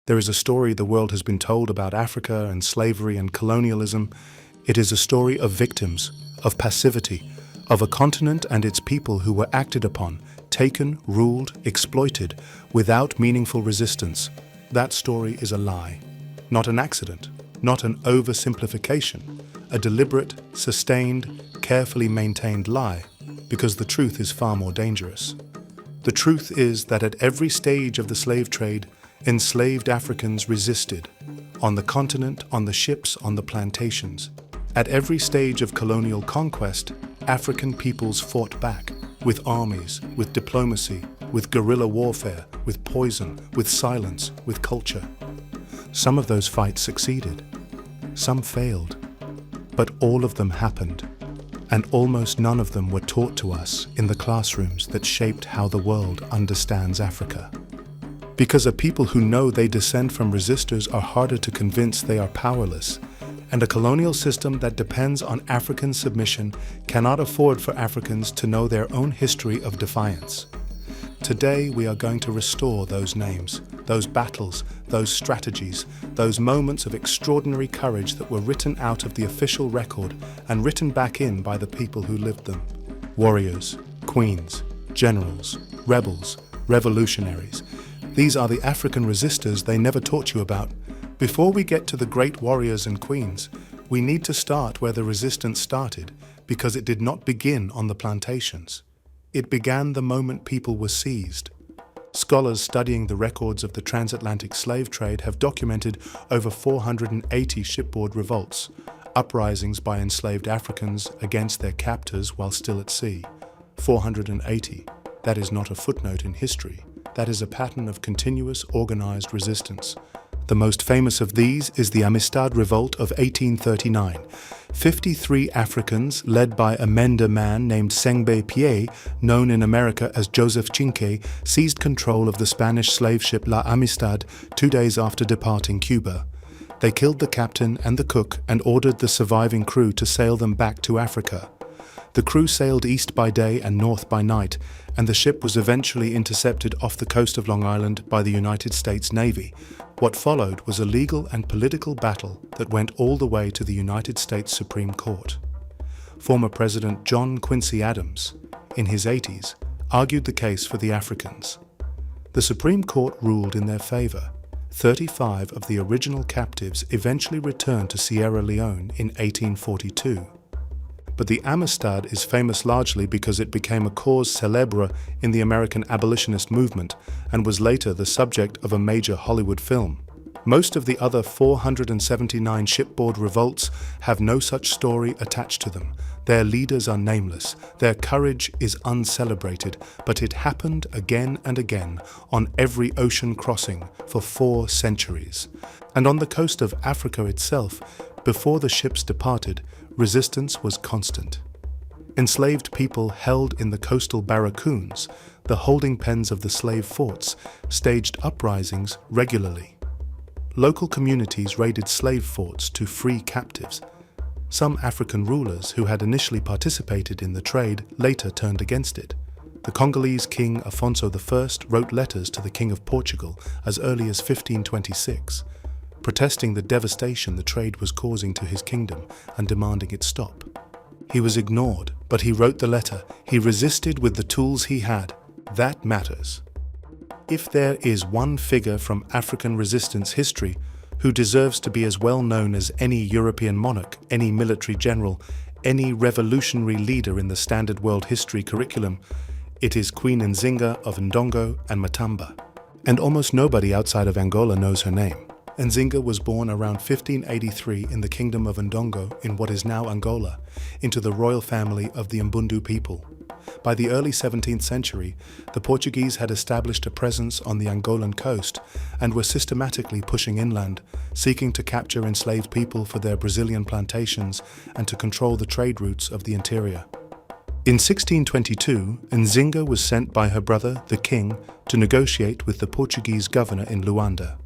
There is a story the world has been told about Africa and slavery and colonialism. It is a story of victims, of passivity, of a continent and its people who were acted upon, taken, ruled, exploited, without meaningful resistance. That story is a lie, not an accident, not an oversimplification, a deliberate, sustained, carefully maintained lie, because the truth is far more dangerous. The truth is that at every stage of the slave trade, enslaved Africans resisted, on the continent, on the ships, on the plantations. At every stage of colonial conquest, African peoples fought back, with armies, with diplomacy, with guerrilla warfare, with poison, with silence, with culture. Some of those fights succeeded, some failed, but all of them happened, and almost none of them were taught to us in the classrooms that shaped how the world understands Africa. Because a people who know they descend from resistors are harder to convince they are powerless, and a colonial system that depends on African submission cannot afford for Africans to know their own history of defiance. Today we are going to restore those names, those battles, those strategies, those moments of extraordinary courage that were written out of the official record and written back in by the people who lived them. Warriors, queens, generals, rebels, revolutionaries. These are the African resistors they never taught you about. Before we get to the great warriors and queens, we need to start where the resistance started, because it did not begin on the plantations. It began the moment people were seized. Scholars studying the records of the transatlantic slave trade have documented over 480 shipboard revolts, uprisings by enslaved Africans against their captors while still at sea. 480. That is not a footnote in history. That is a pattern of continuous, organized resistance. The most famous of these is the Amistad Revolt of 1839. 53 Africans, led by a Mende man named Sengbe Pie, known in America as Joseph Chinque, seized control of the Spanish slave ship La Amistad 2 days after departing Cuba. They killed the captain and the cook and ordered the surviving crew to sail them back to Africa. The crew sailed east by day and north by night, and the ship was eventually intercepted off the coast of Long Island by the United States Navy. What followed was a legal and political battle that went all the way to the United States Supreme Court. Former President John Quincy Adams, in his 80s, argued the case for the Africans. The Supreme Court ruled in their favor. 35 of the original captives eventually returned to Sierra Leone in 1842. But the Amistad is famous largely because it became a cause célèbre in the American abolitionist movement and was later the subject of a major Hollywood film. Most of the other 479 shipboard revolts have no such story attached to them. Their leaders are nameless, their courage is uncelebrated, but it happened again and again on every ocean crossing for 4 centuries. And on the coast of Africa itself, before the ships departed, resistance was constant. Enslaved people held in the coastal barracoons, the holding pens of the slave forts, staged uprisings regularly. Local communities raided slave forts to free captives. Some African rulers who had initially participated in the trade later turned against it. The Congolese king Afonso I wrote letters to the King of Portugal as early as 1526, protesting the devastation the trade was causing to his kingdom and demanding it stop. He was ignored, but he wrote the letter. He resisted with the tools he had. That matters. If there is one figure from African resistance history who deserves to be as well known as any European monarch, any military general, any revolutionary leader in the standard world history curriculum, it is Queen Nzinga of Ndongo and Matamba. And almost nobody outside of Angola knows her name. Nzinga was born around 1583 in the kingdom of Ndongo in what is now Angola, into the royal family of the Mbundu people. By the early 17th century, the Portuguese had established a presence on the Angolan coast and were systematically pushing inland, seeking to capture enslaved people for their Brazilian plantations and to control the trade routes of the interior. In 1622, Nzinga was sent by her brother, the king, to negotiate with the Portuguese governor in Luanda.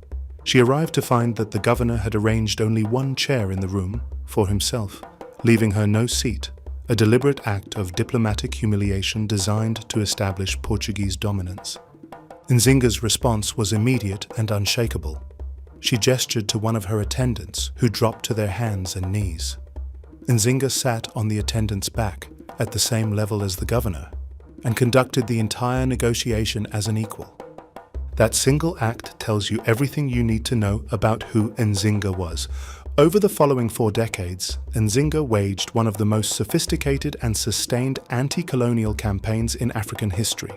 She arrived to find that the governor had arranged only one chair in the room for himself, leaving her no seat, a deliberate act of diplomatic humiliation designed to establish Portuguese dominance. Nzinga's response was immediate and unshakable. She gestured to one of her attendants, who dropped to their hands and knees. Nzinga sat on the attendant's back, at the same level as the governor, and conducted the entire negotiation as an equal. That single act tells you everything you need to know about who Nzinga was. Over the following 4 decades, Nzinga waged one of the most sophisticated and sustained anti-colonial campaigns in African history.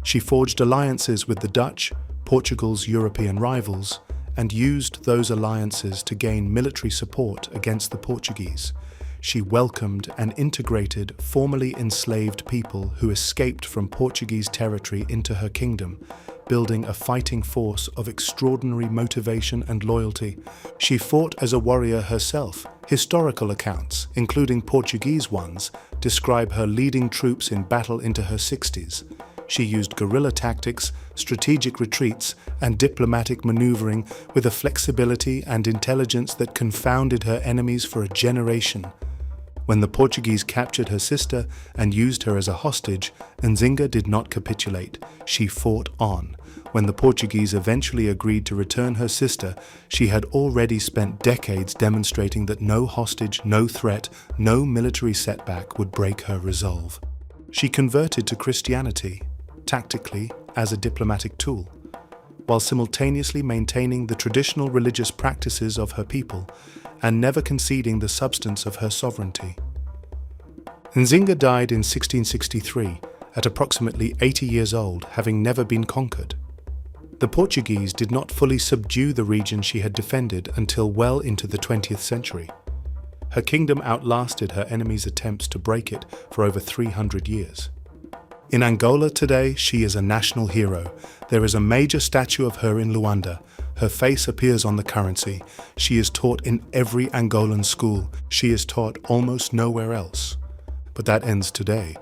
She forged alliances with the Dutch, Portugal's European rivals, and used those alliances to gain military support against the Portuguese. She welcomed and integrated formerly enslaved people who escaped from Portuguese territory into her kingdom, building a fighting force of extraordinary motivation and loyalty. She fought as a warrior herself. Historical accounts, including Portuguese ones, describe her leading troops in battle into her 60s. She used guerrilla tactics, strategic retreats, and diplomatic maneuvering with a flexibility and intelligence that confounded her enemies for a generation. When the Portuguese captured her sister and used her as a hostage, Nzinga did not capitulate. She fought on. When the Portuguese eventually agreed to return her sister, she had already spent decades demonstrating that no hostage, no threat, no military setback would break her resolve. She converted to Christianity, tactically as a diplomatic tool, while simultaneously maintaining the traditional religious practices of her people and never conceding the substance of her sovereignty. Nzinga died in 1663 at approximately 80 years old, having never been conquered. The Portuguese did not fully subdue the region she had defended until well into the 20th century. Her kingdom outlasted her enemies' attempts to break it for over 300 years. In Angola today, she is a national hero. There is a major statue of her in Luanda. Her face appears on the currency. She is taught in every Angolan school. She is taught almost nowhere else. But that ends today.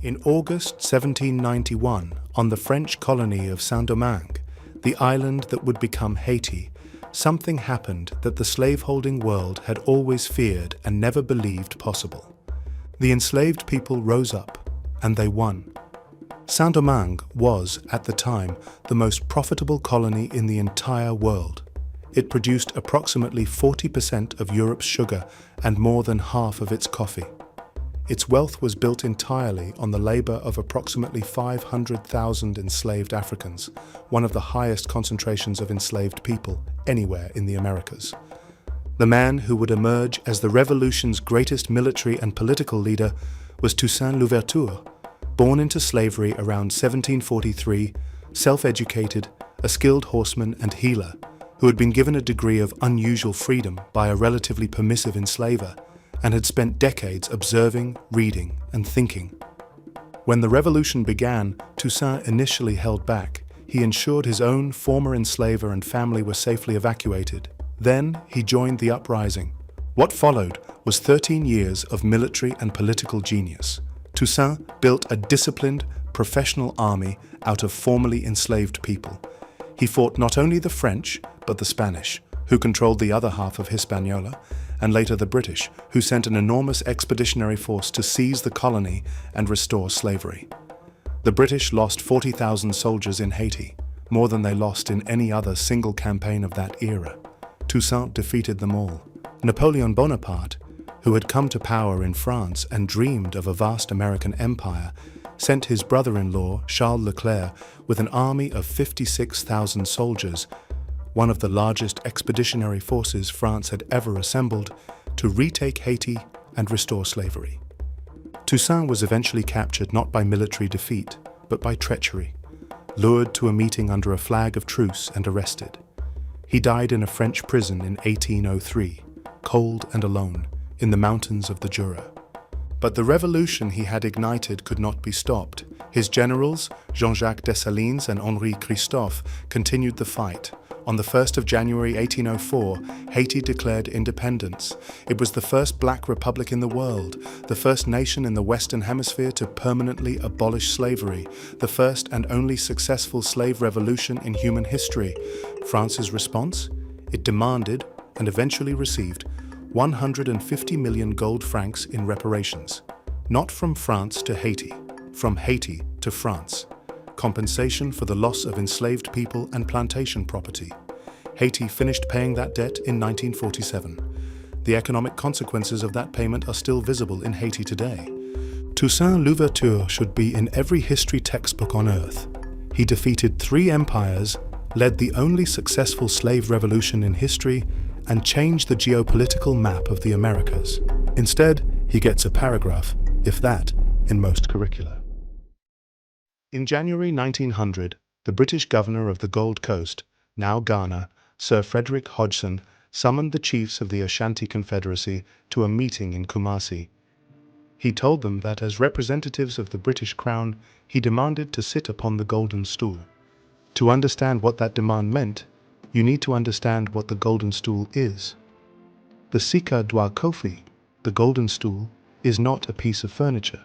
In August 1791, on the French colony of Saint-Domingue, the island that would become Haiti, something happened that the slaveholding world had always feared and never believed possible. The enslaved people rose up, and they won. Saint-Domingue was, at the time, the most profitable colony in the entire world. It produced approximately 40% of Europe's sugar and more than half of its coffee. Its wealth was built entirely on the labor of approximately 500,000 enslaved Africans, one of the highest concentrations of enslaved people anywhere in the Americas. The man who would emerge as the revolution's greatest military and political leader was Toussaint Louverture, born into slavery around 1743, self-educated, a skilled horseman and healer, who had been given a degree of unusual freedom by a relatively permissive enslaver, and had spent decades observing, reading, and thinking. When the revolution began, Toussaint initially held back. He ensured his own former enslaver and family were safely evacuated. Then he joined the uprising. What followed was 13 years of military and political genius. Toussaint built a disciplined, professional army out of formerly enslaved people. He fought not only the French, but the Spanish, who controlled the other half of Hispaniola, and later the British, who sent an enormous expeditionary force to seize the colony and restore slavery. The British lost 40,000 soldiers in Haiti, more than they lost in any other single campaign of that era. Toussaint defeated them all. Napoleon Bonaparte, who had come to power in France and dreamed of a vast American empire, sent his brother-in-law, Charles Leclerc, with an army of 56,000 soldiers, one of the largest expeditionary forces France had ever assembled, to retake Haiti and restore slavery. Toussaint was eventually captured not by military defeat, but by treachery, lured to a meeting under a flag of truce and arrested. He died in a French prison in 1803, cold and alone, in the mountains of the Jura. But the revolution he had ignited could not be stopped. His generals, Jean-Jacques Dessalines and Henri Christophe, continued the fight. On the 1st of January 1804, Haiti declared independence. It was the first black republic in the world, the first nation in the Western Hemisphere to permanently abolish slavery, the first and only successful slave revolution in human history. France's response? It demanded, and eventually received, 150 million gold francs in reparations. Not from France to Haiti, from Haiti to France. Compensation for the loss of enslaved people and plantation property. Haiti finished paying that debt in 1947. The economic consequences of that payment are still visible in Haiti today. Toussaint Louverture should be in every history textbook on earth. He defeated 3 empires, led the only successful slave revolution in history, and changed the geopolitical map of the Americas. Instead, he gets a paragraph, if that, in most curricula. In January 1900, the British governor of the Gold Coast, now Ghana, Sir Frederick Hodgson, summoned the chiefs of the Ashanti Confederacy to a meeting in Kumasi. He told them that as representatives of the British Crown, he demanded to sit upon the Golden Stool. To understand what that demand meant, you need to understand what the Golden Stool is. The Sika Dwa Kofi, the Golden Stool, is not a piece of furniture.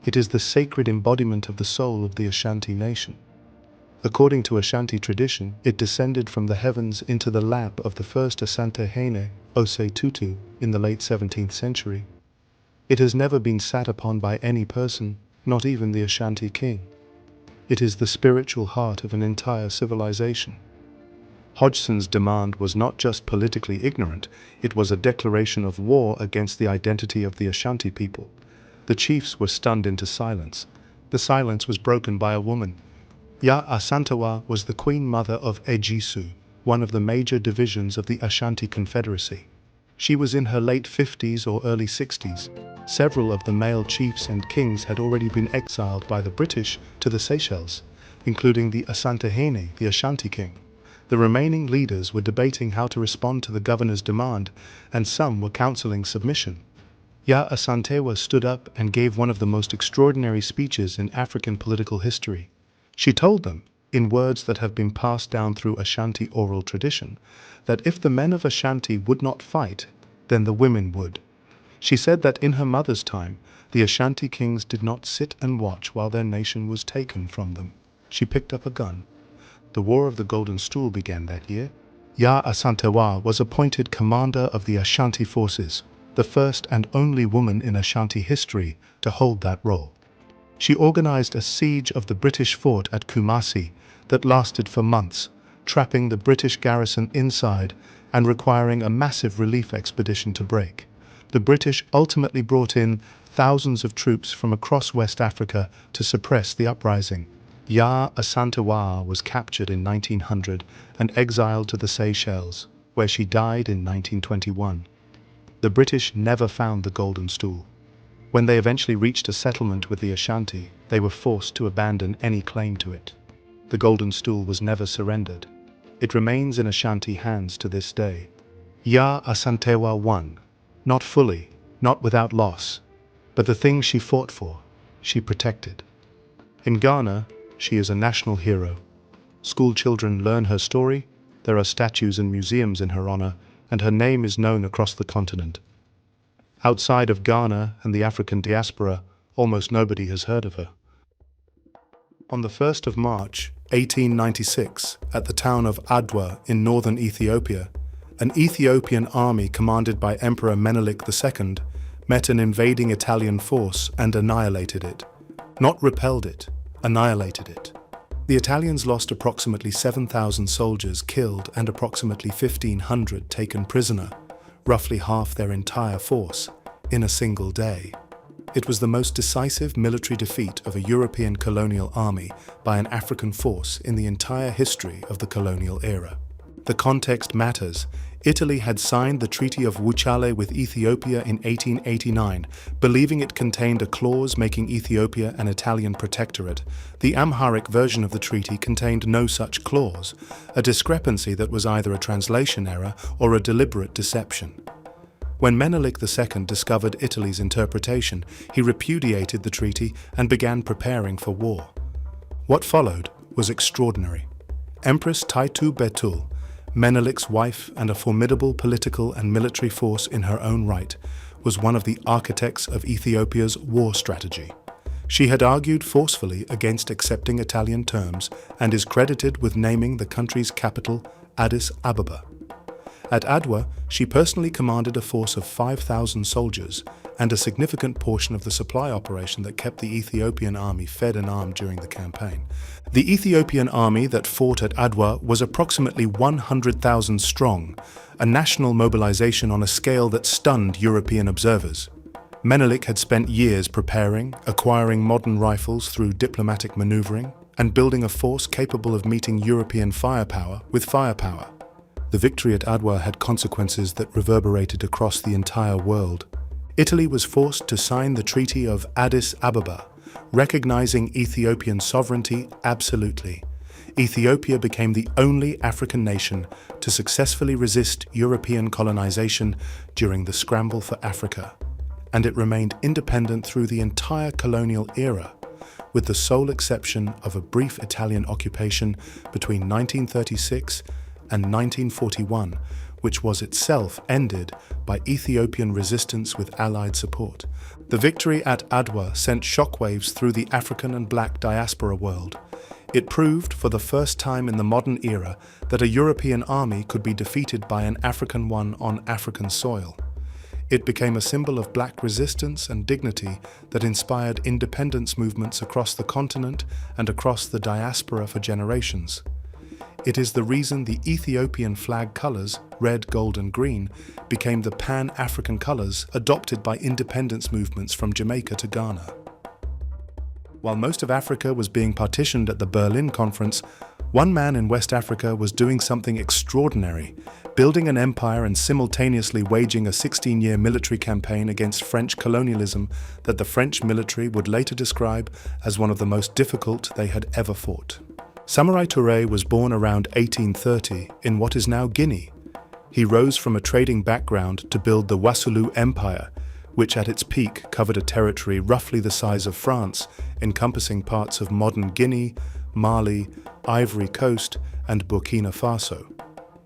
It is the sacred embodiment of the soul of the Ashanti nation. According to Ashanti tradition, it descended from the heavens into the lap of the first Asantehene, Osei Tutu, in the late 17th century. It has never been sat upon by any person, not even the Ashanti king. It is the spiritual heart of an entire civilization. Hodgson's demand was not just politically ignorant, it was a declaration of war against the identity of the Ashanti people. The chiefs were stunned into silence. The silence was broken by a woman. Asentawa was the queen mother of Ejisu, one of the major divisions of the Ashanti Confederacy. She was in her late 50s or early 60s. Several of the male chiefs and kings had already been exiled by the British to the Seychelles, including the Asantehene, the Ashanti king. The remaining leaders were debating how to respond to the governor's demand, and some were counseling submission. Asantewa stood up and gave one of the most extraordinary speeches in African political history. She told them, in words that have been passed down through Ashanti oral tradition, that if the men of Ashanti would not fight, then the women would. She said that in her mother's time, the Ashanti kings did not sit and watch while their nation was taken from them. She picked up a gun. The War of the Golden Stool began that year. Asantewa was appointed commander of the Ashanti forces, the first and only woman in Ashanti history to hold that role. She organized a siege of the British fort at Kumasi that lasted for months, trapping the British garrison inside and requiring a massive relief expedition to break. The British ultimately brought in thousands of troops from across West Africa to suppress the uprising. Asantewa was captured in 1900 and exiled to the Seychelles, where she died in 1921. The British never found the Golden Stool. When they eventually reached a settlement with the Ashanti, they were forced to abandon any claim to it. The Golden Stool was never surrendered. It remains in Ashanti hands to this day. Asantewa won. Not fully, not without loss, but the things she fought for, she protected. In Ghana, she is a national hero. School children learn her story, there are statues and museums in her honor, and her name is known across the continent. Outside of Ghana and the African diaspora, almost nobody has heard of her. On the 1st of March, 1896, at the town of Adwa in northern Ethiopia, an Ethiopian army commanded by Emperor Menelik II met an invading Italian force and annihilated it. Not repelled it, annihilated it. The Italians lost approximately 7,000 soldiers killed and approximately 1,500 taken prisoner, roughly half their entire force, in a single day. It was the most decisive military defeat of a European colonial army by an African force in the entire history of the colonial era. The context matters. Italy had signed the Treaty of Wuchale with Ethiopia in 1889, believing it contained a clause making Ethiopia an Italian protectorate. The Amharic version of the treaty contained no such clause, a discrepancy that was either a translation error or a deliberate deception. When Menelik II discovered Italy's interpretation, he repudiated the treaty and began preparing for war. What followed was extraordinary. Empress Taitu Betul, Menelik's wife and a formidable political and military force in her own right, was one of the architects of Ethiopia's war strategy. She had argued forcefully against accepting Italian terms and is credited with naming the country's capital Addis Ababa. At Adwa, she personally commanded a force of 5,000 soldiers and a significant portion of the supply operation that kept the Ethiopian army fed and armed during the campaign. The Ethiopian army that fought at Adwa was approximately 100,000 strong, a national mobilization on a scale that stunned European observers. Menelik had spent years preparing, acquiring modern rifles through diplomatic maneuvering, and building a force capable of meeting European firepower with firepower. The victory at Adwa had consequences that reverberated across the entire world. Italy was forced to sign the Treaty of Addis Ababa, recognizing Ethiopian sovereignty absolutely. Ethiopia became the only African nation to successfully resist European colonization during the scramble for Africa, and it remained independent through the entire colonial era, with the sole exception of a brief Italian occupation between 1936 and 1941, which was itself ended by Ethiopian resistance with Allied support. The victory at Adwa sent shockwaves through the African and Black diaspora world. It proved for the first time in the modern era that a European army could be defeated by an African one on African soil. It became a symbol of Black resistance and dignity that inspired independence movements across the continent and across the diaspora for generations. It is the reason the Ethiopian flag colors, red, gold, and green, became the Pan-African colors adopted by independence movements from Jamaica to Ghana. While most of Africa was being partitioned at the Berlin Conference, one man in West Africa was doing something extraordinary, building an empire and simultaneously waging a 16-year military campaign against French colonialism that the French military would later describe as one of the most difficult they had ever fought. Samouri Toure was born around 1830 in what is now Guinea. He rose from a trading background to build the Wassoulou Empire, which at its peak covered a territory roughly the size of France, encompassing parts of modern Guinea, Mali, Ivory Coast, and Burkina Faso.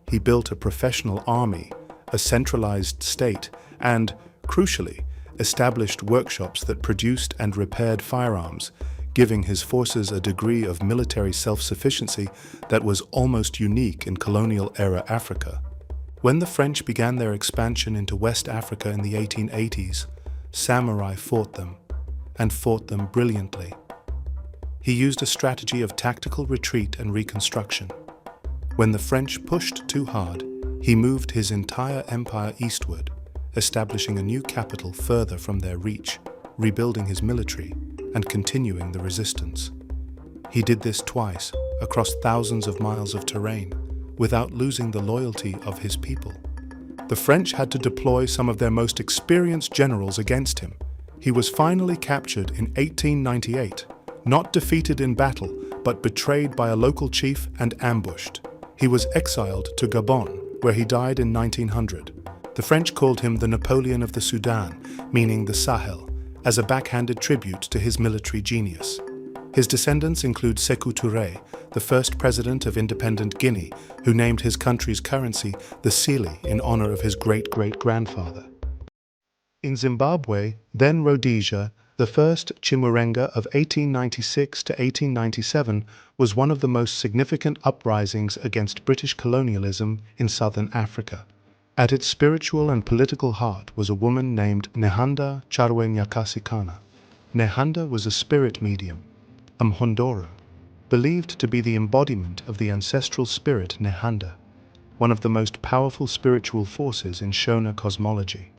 He built a professional army, a centralized state, and, crucially, established workshops that produced and repaired firearms, giving his forces a degree of military self-sufficiency that was almost unique in colonial-era Africa. When the French began their expansion into West Africa in the 1880s, Samouri fought them, and fought them brilliantly. He used a strategy of tactical retreat and reconstruction. When the French pushed too hard, he moved his entire empire eastward, establishing a new capital further from their reach, rebuilding his military, and continuing the resistance. He did this twice, across thousands of miles of terrain, without losing the loyalty of his people. The French had to deploy some of their most experienced generals against him. He was finally captured in 1898, not defeated in battle, but betrayed by a local chief and ambushed. He was exiled to Gabon, where he died in 1900. The French called him the Napoleon of the Sudan, meaning the Sahel, as a backhanded tribute to his military genius. His descendants include Sékou Touré, the first president of independent Guinea, who named his country's currency the Cili in honor of his great-great-grandfather. In Zimbabwe, then Rhodesia, the first Chimurenga of 1896 to 1897 was one of the most significant uprisings against British colonialism in southern Africa. At its spiritual and political heart was a woman named Nehanda Charwe Nyakasikana. Nehanda was a spirit medium, a mhondoro, believed to be the embodiment of the ancestral spirit Nehanda, one of the most powerful spiritual forces in Shona cosmology.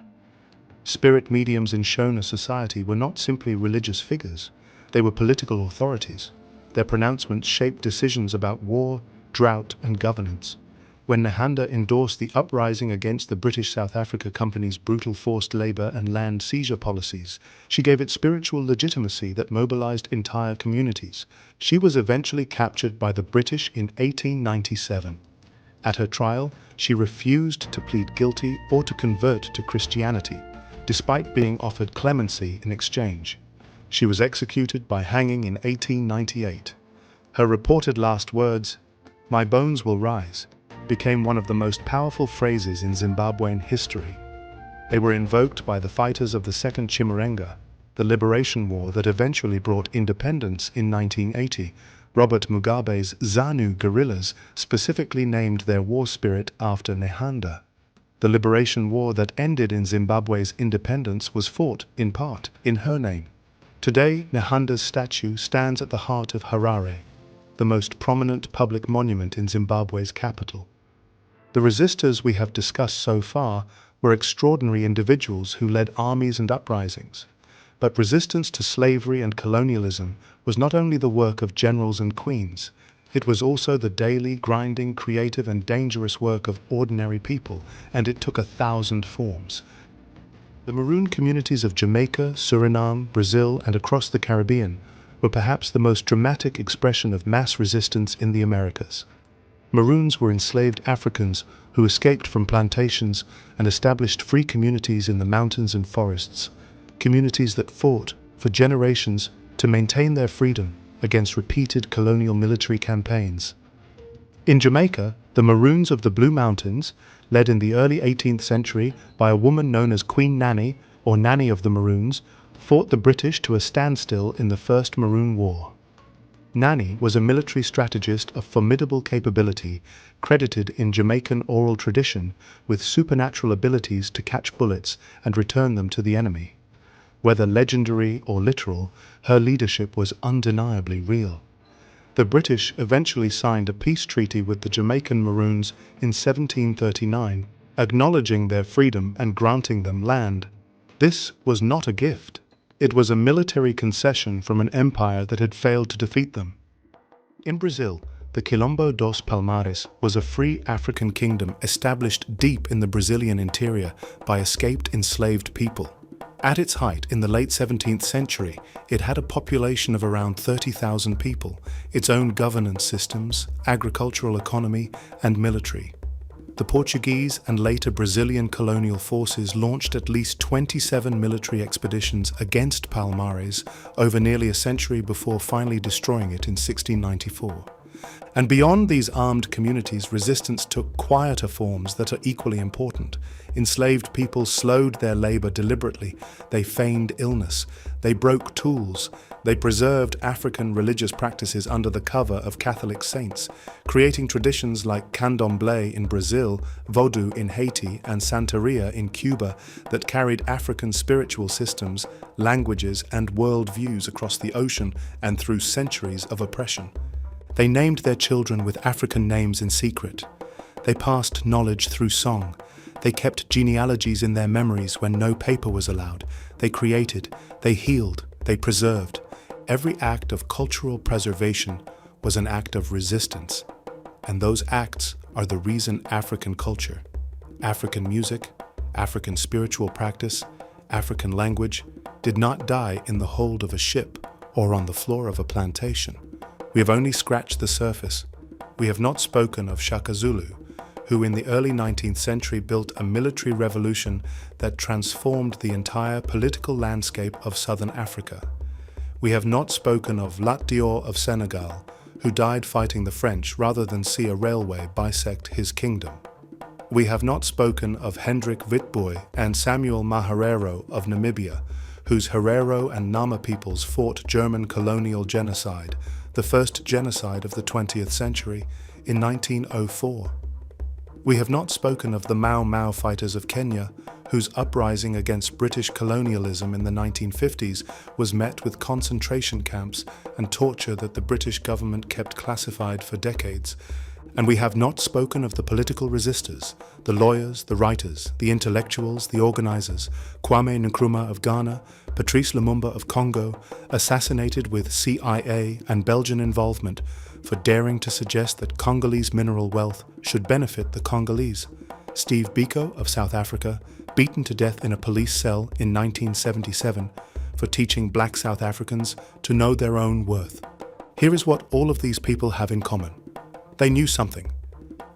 Spirit mediums in Shona society were not simply religious figures, they were political authorities. Their pronouncements shaped decisions about war, drought, and governance. When Nehanda endorsed the uprising against the British South Africa Company's brutal forced labor and land seizure policies, she gave it spiritual legitimacy that mobilized entire communities. She was eventually captured by the British in 1897. At her trial, she refused to plead guilty or to convert to Christianity, despite being offered clemency in exchange. She was executed by hanging in 1898. Her reported last words, "My bones will rise," became one of the most powerful phrases in Zimbabwean history. They were invoked by the fighters of the Second Chimurenga, the liberation war that eventually brought independence in 1980. Robert Mugabe's ZANU guerrillas specifically named their war spirit after Nehanda. The liberation war that ended in Zimbabwe's independence was fought, in part, in her name. Today, Nehanda's statue stands at the heart of Harare, the most prominent public monument in Zimbabwe's capital. The resistors we have discussed so far were extraordinary individuals who led armies and uprisings. But resistance to slavery and colonialism was not only the work of generals and queens, it was also the daily, grinding, creative and dangerous work of ordinary people, and it took 1,000 forms. The Maroon communities of Jamaica, Suriname, Brazil and across the Caribbean were perhaps the most dramatic expression of mass resistance in the Americas. Maroons were enslaved Africans who escaped from plantations and established free communities in the mountains and forests, communities that fought for generations to maintain their freedom against repeated colonial military campaigns. In Jamaica, the Maroons of the Blue Mountains, led in the early 18th century by a woman known as Queen Nanny, or Nanny of the Maroons, fought the British to a standstill in the First Maroon War. Nanny was a military strategist of formidable capability, credited in Jamaican oral tradition with supernatural abilities to catch bullets and return them to the enemy. Whether legendary or literal, her leadership was undeniably real. The British eventually signed a peace treaty with the Jamaican Maroons in 1739, acknowledging their freedom and granting them land. This was not a gift. It was a military concession from an empire that had failed to defeat them. In Brazil, the Quilombo dos Palmares was a free African kingdom established deep in the Brazilian interior by escaped enslaved people. At its height in the late 17th century, it had a population of around 30,000 people, its own governance systems, agricultural economy, and military. The Portuguese and later Brazilian colonial forces launched at least 27 military expeditions against Palmares over nearly a century before finally destroying it in 1694. And beyond these armed communities, resistance took quieter forms that are equally important. Enslaved people slowed their labor deliberately. They feigned illness. They broke tools. They preserved African religious practices under the cover of Catholic saints, creating traditions like candomblé in Brazil, Vodou in Haiti, and Santeria in Cuba that carried African spiritual systems, languages, and worldviews across the ocean and through centuries of oppression. They named their children with African names in secret. They passed knowledge through song. They kept genealogies in their memories when no paper was allowed. They created, they healed, they preserved. Every act of cultural preservation was an act of resistance. And those acts are the reason African culture, African music, African spiritual practice, African language did not die in the hold of a ship or on the floor of a plantation. We have only scratched the surface. We have not spoken of Shaka Zulu, who in the early 19th century built a military revolution that transformed the entire political landscape of southern Africa. We have not spoken of Lat Dior of Senegal, who died fighting the French rather than see a railway bisect his kingdom. We have not spoken of Hendrik Witbooi and Samuel Maharero of Namibia, whose Herero and Nama peoples fought German colonial genocide, the first genocide of the 20th century, in 1904. We have not spoken of the Mau Mau fighters of Kenya, whose uprising against British colonialism in the 1950s was met with concentration camps and torture that the British government kept classified for decades. And we have not spoken of the political resistors, the lawyers, the writers, the intellectuals, the organizers, Kwame Nkrumah of Ghana, Patrice Lumumba of Congo, assassinated with CIA and Belgian involvement for daring to suggest that Congolese mineral wealth should benefit the Congolese. Steve Biko of South Africa, beaten to death in a police cell in 1977 for teaching black South Africans to know their own worth. Here is what all of these people have in common. They knew something.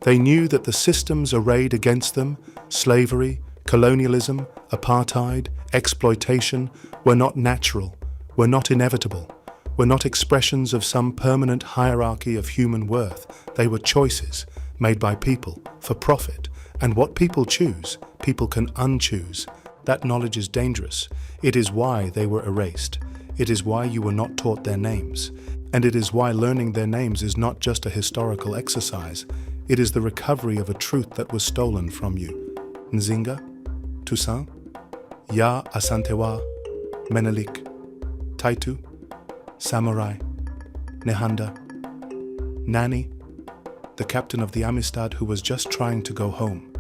They knew that the systems arrayed against them, slavery, colonialism, apartheid, exploitation, were not natural, were not inevitable, were not expressions of some permanent hierarchy of human worth. They were choices made by people for profit. And what people choose, people can unchoose. That knowledge is dangerous. It is why they were erased. It is why you were not taught their names. And it is why learning their names is not just a historical exercise. It is the recovery of a truth that was stolen from you. Nzinga, Toussant, Ya Asentawa, Menelik, Taitu, Samouri, Nehanda, Nani, the captain of the Amistad who was just trying to go home.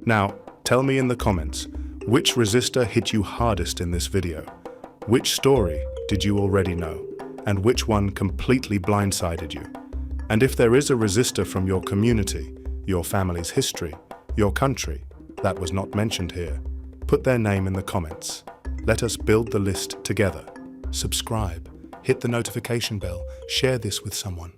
Now, tell me in the comments, which resistor hit you hardest in this video? Which story did you already know? And which one completely blindsided you? And if there is a resistor from your community, your family's history, your country, that was not mentioned here, put their name in the comments. Let us build the list together. Subscribe, hit the notification bell, share this with someone.